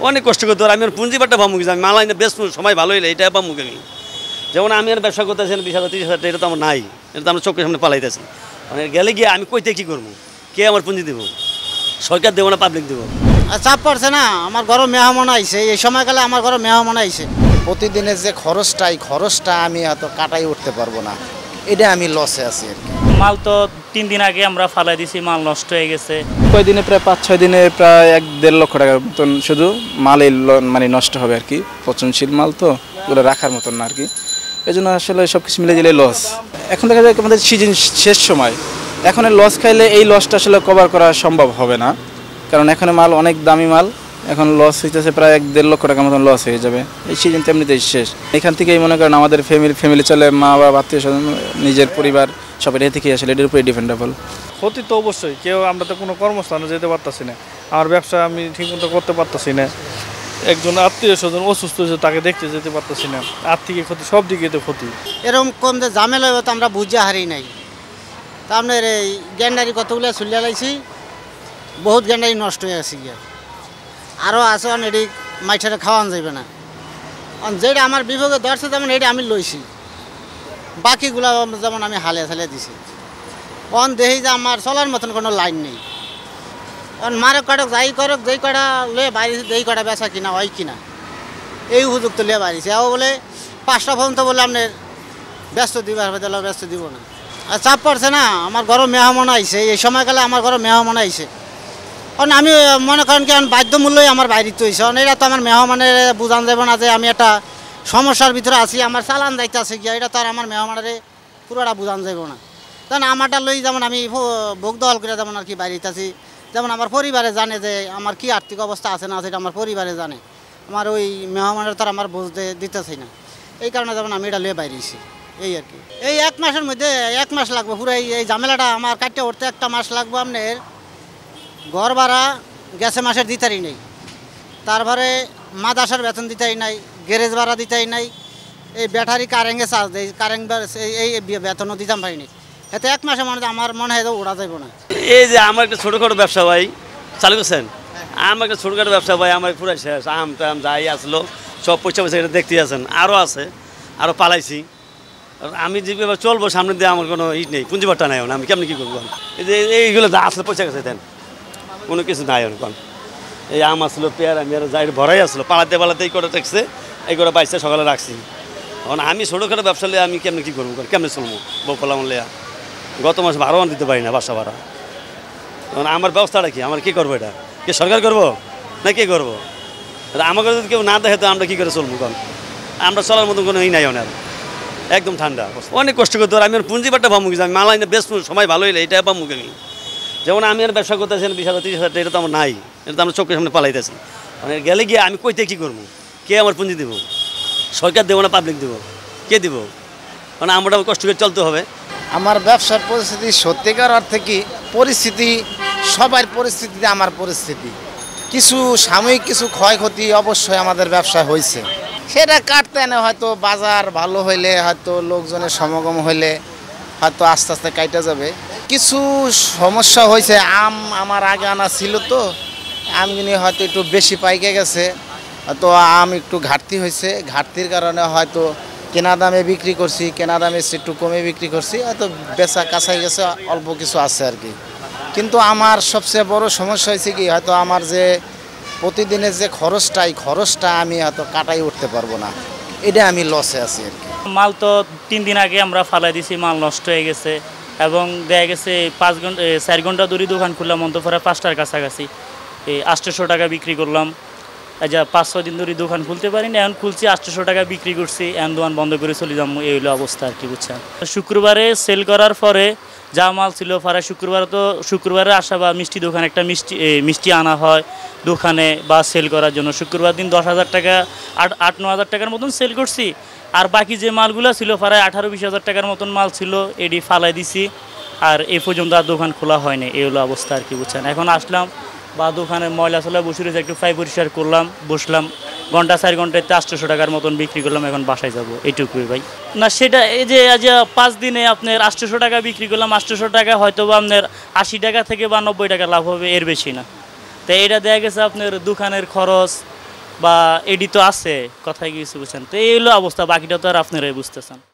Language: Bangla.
অনেক কষ্ট করতে আর আমি পুঁজিবারটা পাবো কি আমি মালাইনে বেশ সময় ভালো হইলে এটা পাবো আমি যেমন আমি আর ব্যবসা করতেছি 20,000 30,000 এটা তো আমার নাই, এটা তো আমরা চোখের সামনে পালাইতেছি। মানে গেলে গিয়ে আমি কইতে কী করবো, কে আমার পুঁজি দেবো? সরকার দেবো না পাবলিক দেবো? চাপ পড়ছে না, আমার ঘরে মেহমান আইছে, এই সময়কালে আমার ঘরে মেহমান আইছে। প্রতিদিনের যে খরচটা আমি হয়তো কাটাই উঠতে পারবো না, এটা আমি লসে আছি আর কি। মাল তো 3 দিন আগে আমরা ফালাই দিছি, মাল নষ্ট হয়ে গেছে। কয়দিনে প্রায় 5-6 দিনে প্রায় 1-1.5 লক্ষ টাকার মতন শুধু মালই মানে নষ্ট হবে আর কি। পচনশীল মাল তো ওগুলো রাখার মতন না আর কি, এই জন্য আসলে সব কিছু মিলে গেলে লস। এখন দেখা যায় আমাদের সিজন শেষ সময়, এখন লস খাইলে এই লসটা আসলে কভার করা সম্ভব হবে না, কারণ এখন মাল অনেক দামি মাল, এখন লস হইতেছে প্রায় 1-1.5 লক্ষ টাকার মতন লস হয়ে যাবে। এই সিজন তো এমনিতেই শেষ। এখান থেকেই মনে করেন আমাদের ফ্যামিলি চলে, মা বাবা আত্মীয় স্বজন নিজের পরিবার সব এটা থেকেই আসলে এটার উপরে ডিপেন্ডেবল। ক্ষতি তো অবশ্যই, কেউ আমরা তো কোনো কর্মস্থানে যেতে পারতেছি না, আমার ব্যবসা আমি ঠিকমতো করতে পারতেছি না, একজন আত্মীয় স্বজন অসুস্থ হয়েছে তাকে দেখতে যেতে পারতেছি না, আর্থিক ক্ষতি, সব দিকে তো ক্ষতি। এরকম কম যে ঝামেলা হতো আমরা বুঝে হারি নাই। তা আপনার এই গ্যান্ডারি কতগুলো চুলিয়া লাইছি, বহুত গ্যান্ডারি নষ্ট হয়ে গেছে গিয়া, আরও আছে এটি মাইঠারে খাওয়ান যাবে না। যেটা আমার বিভাগে ধরছে যেমন এটা আমি লইছি, বাকিগুলো যেমন আমি হালিয়া ছালিয়া দিছি। দেখি যে আমার চলার মতন কোনো লাইন নেই। মারক কাটক যাই করক, যেই কটা লয়ে বাড়িছে যেই কটা বেচা কিনা হয় কিনা, এই উপযুক্ত লিয়ে বাড়িছে। ও বলে 5টা ফোন তো বলে আপনার ব্যস্ত দিবার হবে, ব্যস্ত দিব না। আর চাপ পড়ছে না, আমার ঘরে মেহমান আইছে, এই সময়কালে আমার ঘরে মেহমান আইছে। কারণ আমি মনে করেন কি বাধ্যমূল্যই আমার বাইরে হয়েছে, কারণ এটা তো আমার মেহমানের বোঝান যাবে না যে আমি একটা সমস্যার ভিতরে আছি, আমার চালান দায়িত্ব আছে গিয়া, এটা তো আর আমার মেহমানের পুরোটা বোঝান যাব না। কারণ আমারটা লই যেমন আমি ভোগ দল করে যেমন আর কি বাইরে আছি, যেমন আমার পরিবারে জানে যে আমার কি আর্থিক অবস্থা আছে না, সেটা আমার পরিবারে জানে। আমার ওই মেহমানের তো আমার বুঝতে দিতেছি না, এই কারণে যেমন আমি এটা লয়ে বাইরেছি, এই আর কি। এই 1 মাসের মধ্যে 1 মাস লাগবে পুরো এই ঝামেলাটা আমার কাটতে উঠতে। 1টা মাস লাগবে আপনার ঘর ভাড়া গ্যাসে মাসের দিতারই নেই, তারপরে মাদাসার বেতন দিতাই নাই, গ্যারেজ ভাড়া দিতাই নাই, এই ব্যাটারি কারেন্টে চার্জ দেয়, কারেন্ট এই বেতনও দিতাম পারিনি। এতে 1 মাসে আমার মনে হয় ওড়া যাইব না। এই যে আমার একটা ছোটোখাটো ব্যবসা ভাই চালু করছেন, আমার একটা ছোটোখাটো ব্যবসা ভাই আমার পুরো শেষ। আম টাম যাই আসলো সব পয়সা এটা দেখতে আছেন, আরও আছে, আরও পালাইছি। আমি যেভাবে চলবো সামনে দিয়ে আমার কোনো নেই, পুঁজিবারটা নাই, আমি কেমনি কী করবো? এই যে এইগুলো যা আসলে পয়সা গেছে দেন, কোনো কিছু নাই এখন। এই আম আসলো, পেয়ারা মেয়ারা যাই ভরাই আসলো, পালাতে এই করে টেকছে, এই করে বাইসে সকালে রাখছি। এখন আমি ছোটোখাটো ব্যবসা লিয়ে আমি কেমনি কী করবো, কেমনি চলবো? বউ কলাম লিয়া গত মাসে ভাড়াও দিতে পারি না, বাসা ভাড়া। তখন আমার ব্যবস্থাটা কি, আমার কী করবো? এটা কি সরকার করবো না কে করবো? আমাকে যদি কেউ না দেখে তো আমরা কী করে চলবো? কারণ আমরা চলার মতন কোনো নাই ওনার, একদম ঠান্ডা। অনেক কষ্ট করতে আর আমি আর পুঁজিবারটা পাবো কি আমি মালাইনে বেশ সময় ভালো হইলে এটা পাবো আমি। যেমন আমি আর ব্যবসা করতেছি 20,000 30,000 এটা তো আমার নাই, এটা তো আমরা চোখের সামনে পালাইতেছি। মানে গেলে গিয়ে আমি কইতে কী করবো, কে আমার পুঁজি দেবো? সরকার দেবো না পাবলিক দেবো? কে দেবো? মানে আমরা কষ্ট করে চলতে হবে। আমার ব্যবসার পরিস্থিতি সত্যিকার অর্থে কি পরিস্থিতি, সবার পরিস্থিতিতে আমার পরিস্থিতি, কিছু সাময়িক কিছু ক্ষয়ক্ষতি অবশ্যই আমাদের ব্যবসায় হয়েছে, সেটা কাটতে এনে হয়তো বাজার ভালো হইলে, হয়তো লোকজনের সমাগম হইলে হয়তো আস্তে আস্তে কাটা যাবে। কিছু সমস্যা হয়েছে, আম আমার আগে আনা ছিল তো, আমগুলি হয়তো একটু বেশি পাইকে গেছে, হয়তো আম একটু ঘাটতি হয়েছে, ঘাটতির কারণে হয়তো কেনা দামে বিক্রি করছি, কেনা দামে একটু কমে বিক্রি করছি, হয়তো বেচা কাছাই গেছে, অল্প কিছু আছে আর কি। কিন্তু আমার সবচেয়ে বড় সমস্যা হয়েছে কি, হয়তো আমার যে প্রতিদিনের যে খরচটা আমি হয়তো কাটাই উঠতে পারবো না, এটা আমি লসে আছি আর কি। মাল তো 3 দিন আগে আমরা ফালাই দিছি, মাল নষ্ট হয়ে গেছে এবং দেখা গেছে 4 ঘন্টা ধরে দোকান খুললাম, অন্তঃপরে 5টার কাছাকাছি এই 800 টাকা বিক্রি করলাম। যা 5-6 দিন ধরে দোকান খুলতে পারিনি, এখন খুলছি 800 টাকা বিক্রি করছি, এখন দোকান বন্ধ করে চলে যাবো, এই হলো অবস্থা আর কি, বুঝছেন। শুক্রবারে সেল করার পরে যা মাল ছিল পরে শুক্রবারে আসা বা মিষ্টি দোকানে একটা মিষ্টি আনা হয় দোকানে বা সেল করার জন্য। শুক্রবার দিন 10,000 টাকা 8-9 হাজার টাকার মতন সেল করছি, আর বাকি যে মালগুলো ছিল প্রায় 18-20 হাজার টাকার মতন মাল ছিল, এডি ফালাই দিছি, আর এই পর্যন্ত আর দোকান খোলা হয়নি, এই হলো অবস্থা আর কি, বুঝছেন। এখন আসলাম বা দোকানে ময়লা চলা বসে রয়েছে, একটু ফাই পরিষ্কার করলাম, বসলাম, ঘন্টা 4 ঘন্টায় 800 টাকার মতন বিক্রি করলাম, এখন বাসায় যাব, এইটুকুই ভাই। না সেটা এই যে আজ 5 দিনে আপনার 800 টাকা বিক্রি করলাম, 800 টাকা হয়তো বা আপনার 80 টাকা থেকে বা 90 টাকা লাভ হবে, এর বেশি না। তো এটা দেখা গেছে আপনার দোকানের খরচ, বা এডি তো আছে, কথায় কিছু বুঝছেন। তো এই হলো অবস্থা, বাকিটা তো আর আপনারাই বুঝতেছেন।